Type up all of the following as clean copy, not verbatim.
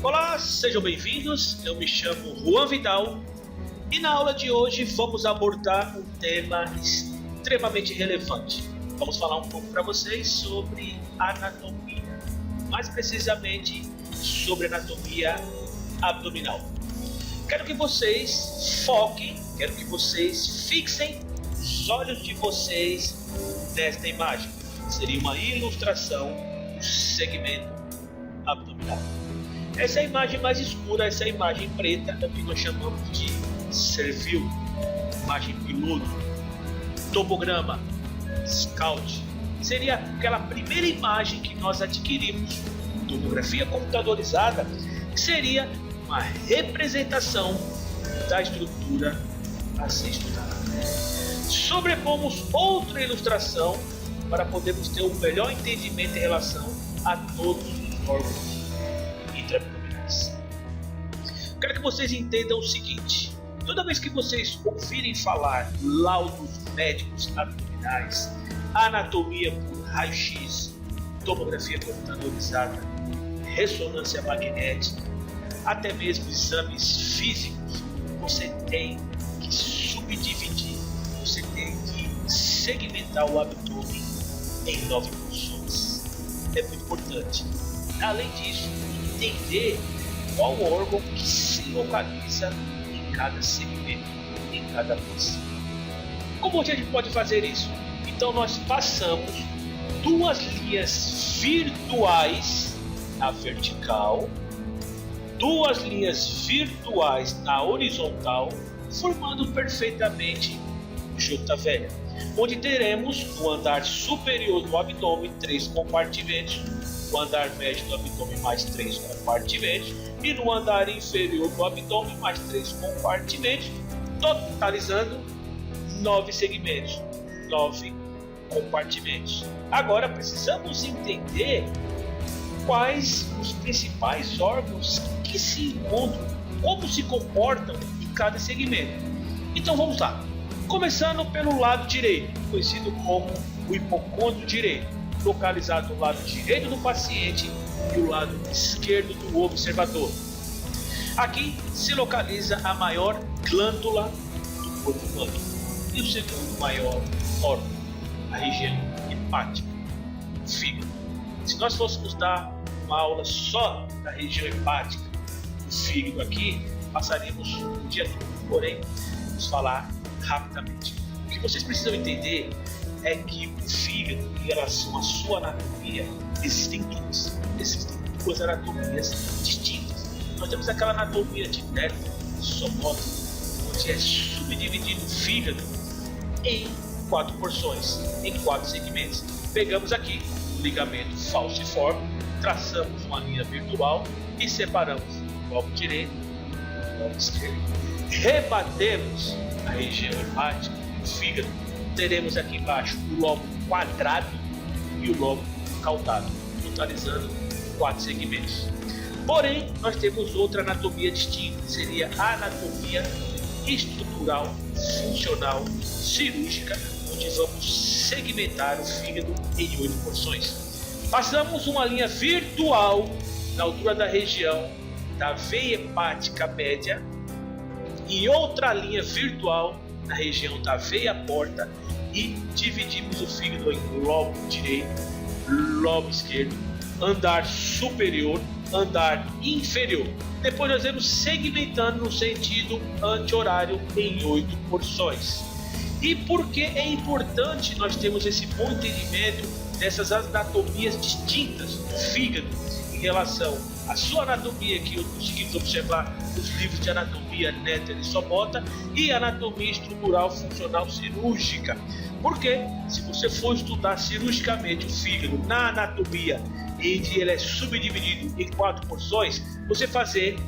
Olá, sejam bem-vindos. Eu me chamo Juan Vidal e na aula de hoje vamos abordar um tema extremamente relevante. Vamos falar um pouco para vocês sobre anatomia, mais precisamente sobre anatomia abdominal. Quero que vocês foquem, quero que vocês fixem os olhos de vocês nesta imagem. Seria uma ilustração do segmento abdominal. Essa é a imagem mais escura, essa é a imagem preta, é o que nós chamamos de servil, imagem piloto, topograma, scout. Seria aquela primeira imagem que nós adquirimos, tomografia computadorizada, que seria uma representação da estrutura a ser estudada. Sobrepomos outra ilustração para podermos ter um melhor entendimento em relação a todos os órgãos intraabdominais. Quero que vocês entendam o seguinte: toda vez que vocês ouvirem falar laudos médicos abdominais, anatomia por raio-x, tomografia computadorizada, ressonância magnética, até mesmo exames físicos, você tem que subdividir, você tem que segmentar o abdômen em 9 porções. É muito importante. Além disso, entender qual órgão que se localiza em cada segmento, em cada porção. Como a gente pode fazer isso? Então nós passamos duas linhas virtuais na vertical, duas linhas virtuais na horizontal, formando perfeitamente o J velha, onde teremos o andar superior do abdômen 3 compartimentos, o andar médio do abdômen mais 3 compartimentos e no andar inferior do abdômen mais 3 compartimentos, totalizando 9 segmentos, 9 compartimentos. Agora precisamos entender quais os principais órgãos que se encontram, como se comportam em cada segmento. Então vamos lá. Começando pelo lado direito, conhecido como o hipocôndrio direito, localizado no lado direito do paciente e o lado esquerdo do observador. Aqui se localiza a maior glândula do corpo humano e o segundo maior órgão, a região hepática, o fígado. Se nós fôssemos dar uma aula só da região hepática, do fígado aqui, passaríamos o dia todo, porém, vamos falar rapidamente. O que vocês precisam entender é que o fígado, em relação à sua anatomia, existem duas anatomias distintas. Nós temos aquela anatomia de Netter, Somoza, onde é subdividido o fígado em 4 porções, em 4 segmentos. Pegamos aqui o ligamento falciforme, traçamos uma linha virtual e separamos o lobo direito e o lobo esquerdo. Rebatemos a região hepática, o fígado, teremos aqui embaixo o lobo quadrado e o lobo caudado, totalizando 4 segmentos. Porém, nós temos outra anatomia distinta, que seria a anatomia estrutural, funcional, cirúrgica, onde vamos segmentar o fígado em 8 porções. Passamos uma linha virtual na altura da região da veia hepática média e outra linha virtual na região da veia porta e dividimos o fígado em lobo direito, lobo esquerdo, andar superior, andar inferior. Depois nós vamos segmentando no sentido anti-horário em 8 porções. E por que é importante nós termos esse bom entendimento dessas anatomias distintas do fígado em relação à sua anatomia que conseguimos observar nos livros de anatomia Netter e Somoza e anatomia estrutural funcional cirúrgica? Porque se você for estudar cirurgicamente o fígado na anatomia, onde ele é subdividido em 4 porções, você fazer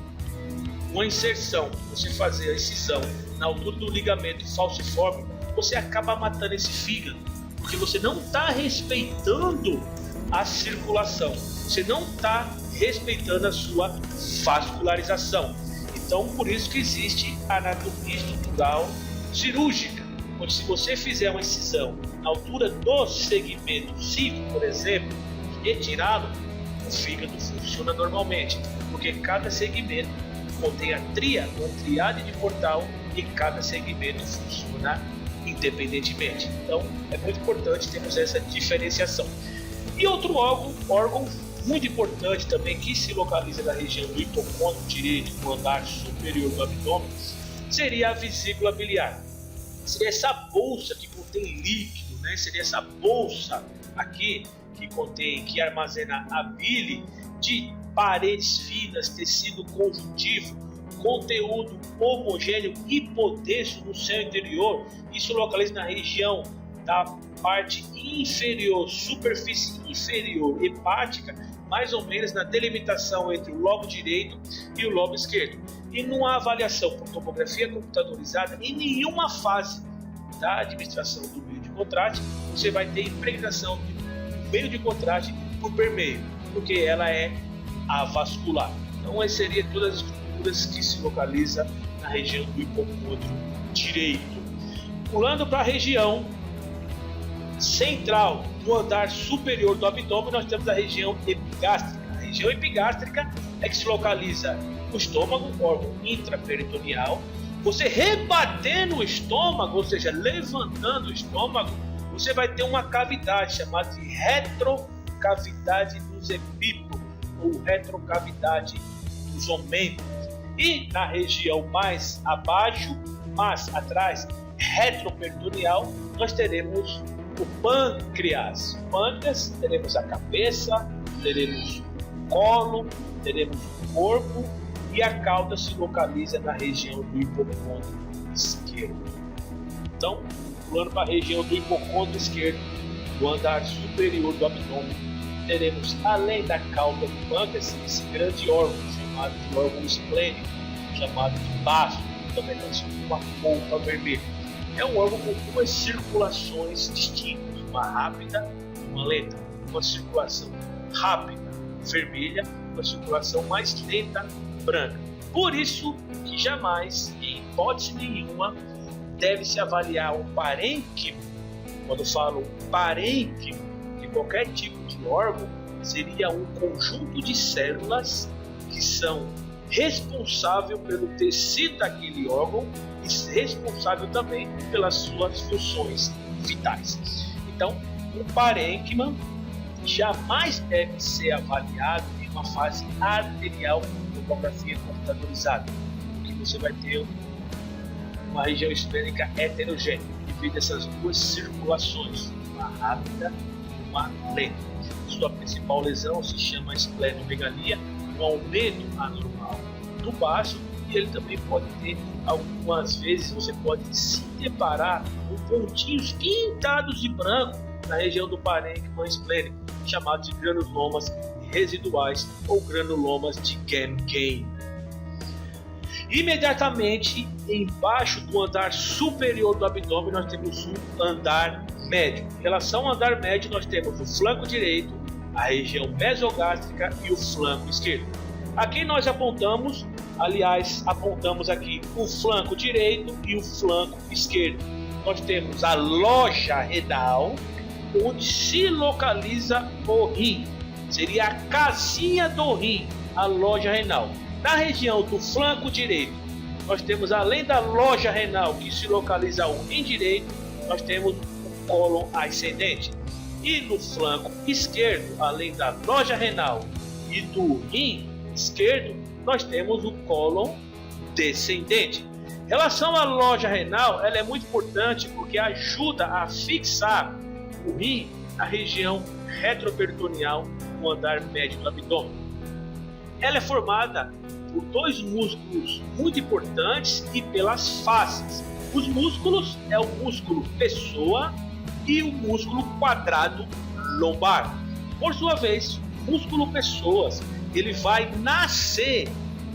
uma inserção, você fazer a incisão na altura do ligamento falciforme, você acaba matando esse fígado, porque você não está respeitando a circulação, você não está respeitando a sua vascularização. Então, por isso que existe a anatomia estrutural cirúrgica, onde se você fizer uma incisão na altura do segmento 5, por exemplo, retirá-lo, o fígado funciona normalmente, porque porque cada segmento contém a tríade de portal e cada segmento funciona independentemente. Então é muito importante termos essa diferenciação. E outro órgão muito importante também, que se localiza na região do hipocôndrio direito, no andar superior do abdômen, seria a vesícula biliar. Seria essa bolsa que contém líquido, né? Seria essa bolsa aqui que armazena a bile, de paredes finas, tecido conjuntivo, conteúdo homogêneo hipodenso no seu interior. Isso localiza na região da parte inferior, superfície inferior hepática, mais ou menos na delimitação entre o lobo direito e o lobo esquerdo. E numa avaliação por tomografia computadorizada, em nenhuma fase da administração do meio de contraste você vai ter impregnação do meio de contraste por permeio, porque ela é avascular. Então essas seriam todas as estruturas que se localizam na região do hipocôndrio direito. Pulando para a região central do andar superior do abdômen, nós temos a região epigástrica. A região epigástrica é que se localiza no estômago, órgão intraperitoneal. Você rebatendo o estômago, ou seja, levantando o estômago, você vai ter uma cavidade chamada de retrocavidade dos epípodos ou retrocavidade dos homênidos. E na região mais abaixo, mais atrás, retroperitoneal, nós teremos o pâncreas. O pâncreas, teremos a cabeça, teremos o colo, teremos o corpo, e a cauda se localiza na região do hipocôndrio esquerdo. Então, pulando para a região do hipocôndrio esquerdo, do andar superior do abdômen, teremos, além da cauda do pâncreas, esse grande órgão chamado de órgão esplênico, chamado de baço, também conhecido como uma polpa vermelha. É um órgão com duas circulações distintas, uma rápida e uma lenta. Uma circulação rápida, vermelha, uma circulação mais lenta, branca. Por isso que jamais, em hipótese nenhuma, deve-se avaliar o parênquima. Quando falo parênquima de qualquer tipo de órgão, seria um conjunto de células que são responsável pelo tecido daquele órgão e responsável também pelas suas funções vitais. Então, o parênquima jamais deve ser avaliado em uma fase arterial com tomografia computadorizada, porque você vai ter uma região esplênica heterogênea devido a essas duas circulações, uma rápida e uma lenta. Sua principal lesão se chama esplenomegalia, um aumento anormal do baço, e ele também pode ter, algumas vezes você pode se deparar com pontinhos pintados de branco na região do parênquima esplênico, chamados de granulomas residuais ou granulomas de Gengen. Imediatamente embaixo do andar superior do abdômen nós temos um andar médio. Em relação ao andar médio nós temos o flanco direito, a região mesogástrica e o flanco esquerdo. Aqui nós apontamos aqui o flanco direito e o flanco esquerdo. Nós temos a loja renal, onde se localiza o rim. Seria a casinha do rim, a loja renal. Na região do flanco direito, nós temos, além da loja renal que se localiza o rim direito, nós temos o cólon ascendente. E no flanco esquerdo, além da loja renal e do rim esquerdo, nós temos o cólon descendente. Em relação à loja renal, ela é muito importante porque ajuda a fixar o rim na região retroperitoneal, no andar médio do abdômen. Ela é formada por dois músculos muito importantes e pelas faces. Os músculos é o músculo pessoa e o músculo quadrado lombar. Por sua vez, o músculo pessoas ele vai nascer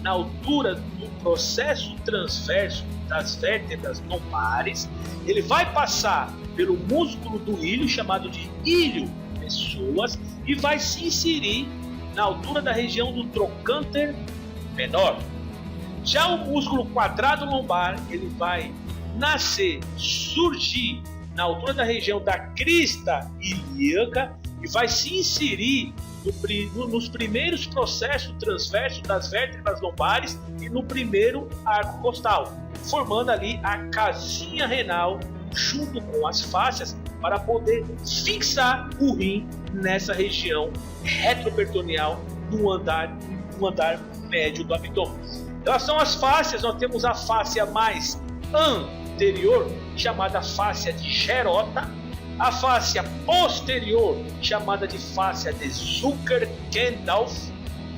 na altura do processo transverso das vértebras lombares. Ele vai passar pelo músculo do ilho, chamado de ilho pessoas, e vai se inserir na altura da região do trocânter menor. Já o músculo quadrado lombar, ele vai nascer, surgir na altura da região da crista ilíaca e vai se inserir nos primeiros processos transversos das vértebras lombares e no primeiro arco costal, formando ali a casinha renal junto com as fáscias para poder fixar o rim nessa região retroperitoneal no andar médio do abdômen. Em relação às fáscias, nós temos a fáscia mais anterior, chamada fáscia de Gerota, a fáscia posterior, chamada de fáscia de Zucker-Kendall,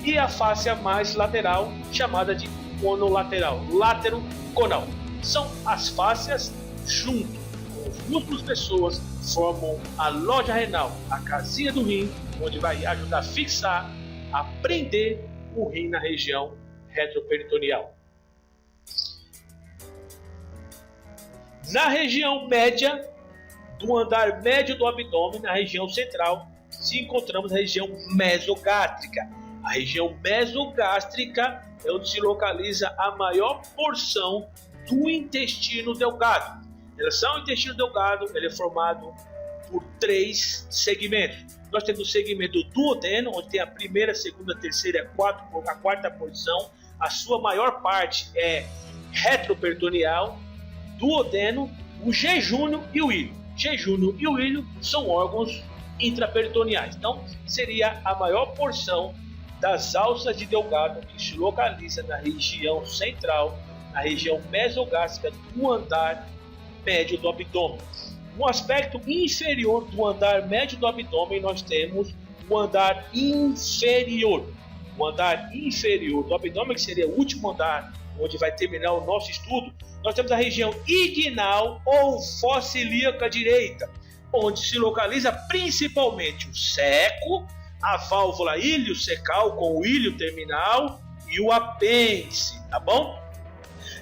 e a fáscia mais lateral, chamada de conolateral, látero-conal. São as fáscias junto com os músculos pessoas, formam a loja renal, a casinha do rim, onde vai ajudar a fixar, a prender o rim na região retroperitoneal. Na região média do andar médio do abdômen, na região central, se encontramos a região mesogástrica. A região mesogástrica é onde se localiza a maior porção do intestino delgado. Em relação ao intestino delgado, ele é formado por 3 segmentos. Nós temos o segmento duodeno, onde tem a primeira, segunda, terceira e a quarta porção. A sua maior parte é retroperitoneal, duodeno, o jejúnio e o íleo. Jejúnio e o íleo são órgãos intraperitoneais. Então, seria a maior porção das alças de delgado que se localiza na região central, na região mesogástrica do andar médio do abdômen. No aspecto inferior do andar médio do abdômen, nós temos o andar inferior. O andar inferior do abdômen, que seria o último andar, onde vai terminar o nosso estudo, nós temos a região inguinal ou fossa-ilíaca direita, onde se localiza principalmente o seco, a válvula iliocecal com o ilho terminal e o apêndice, tá bom?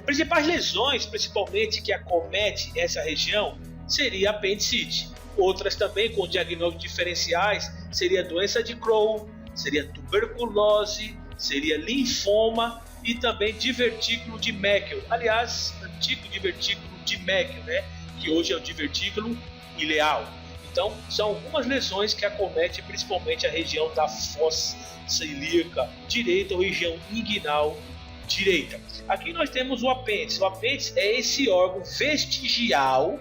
Principais lesões, principalmente que acomete essa região, seria a apendicite. Outras também com diagnósticos diferenciais seria doença de Crohn, seria tuberculose, seria linfoma e também divertículo de Meckel. Aliás, antigo divertículo de Meckel, né? Que hoje é o divertículo ileal. Então, são algumas lesões que acometem principalmente a região da fossa ilíaca direita ou região inguinal direita. Aqui nós temos o apêndice. O apêndice é esse órgão vestigial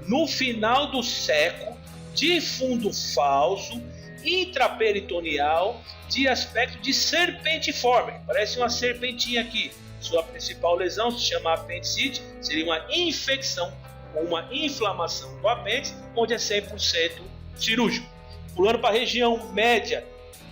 no final do seco, de fundo falso, intraperitoneal, de aspecto de serpentiforme. Parece uma serpentinha aqui. Sua principal lesão se chama apendicite, seria uma infecção ou uma inflamação do apêndice, onde é 100% cirúrgico. Pulando para a região média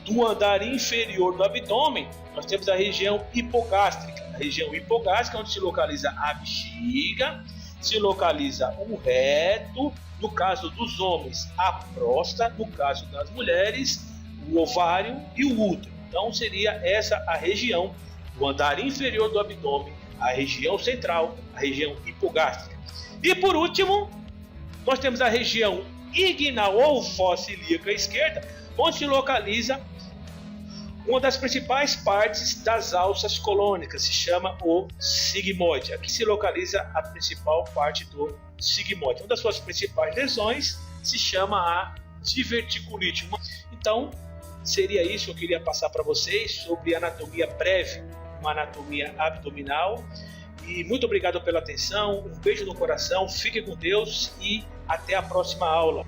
do andar inferior do abdômen, nós temos a região hipogástrica. A região hipogástrica, onde se localiza a bexiga, se localiza o reto, no caso dos homens, a próstata, no caso das mulheres, o ovário e o útero. Então seria essa a região do andar inferior do abdômen, a região central, a região hipogástrica. E por último, nós temos a região inguinal ou fossa ilíaca esquerda, onde se localiza uma das principais partes das alças colônicas, se chama o sigmoide. Aqui se localiza a principal parte do sigmoide. Uma das suas principais lesões se chama a diverticulite. Então, seria isso que eu queria passar para vocês sobre anatomia breve, uma anatomia abdominal. E muito obrigado pela atenção, um beijo no coração, fique com Deus e até a próxima aula.